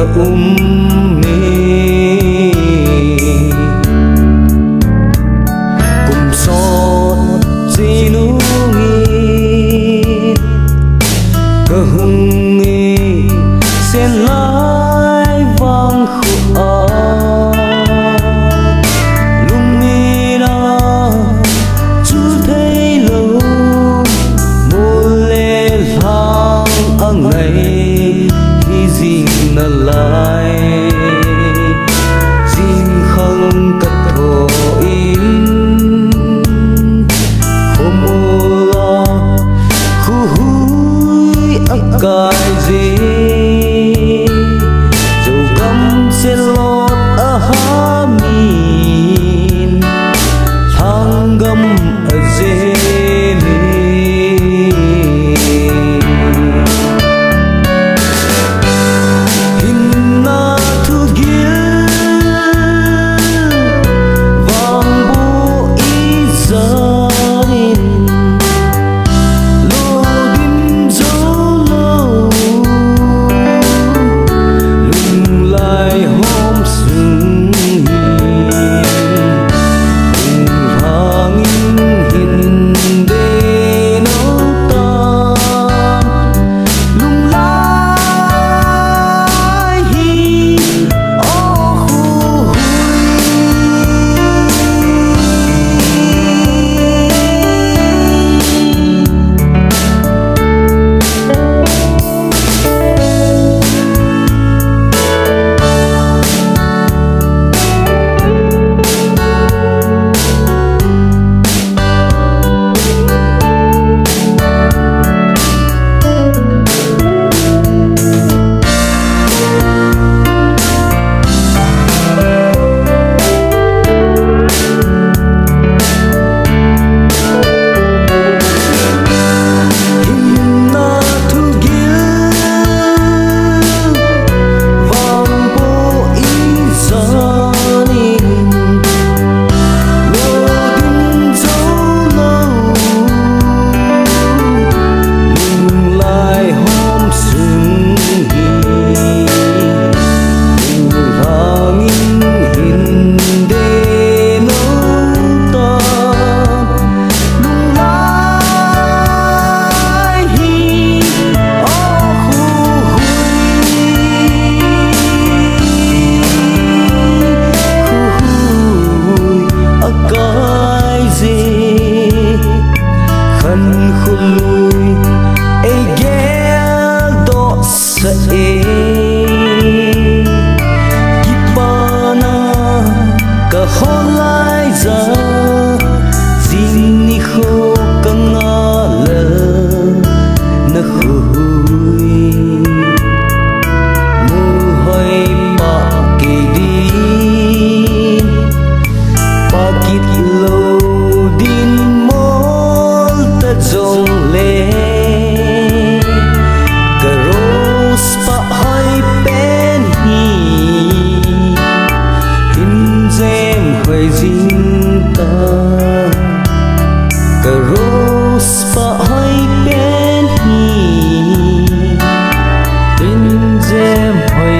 mê cùng xót gì nụ nghi cơ hung nghi xen lái vang khổ lung nghi đó chú thấy lâu mô lê lang ang ngày dinh na lại dinh không cất thổ in không ô lo khu húi ác cài gì dầu căm sẽ lót ở há min thang găm ở dê Hãy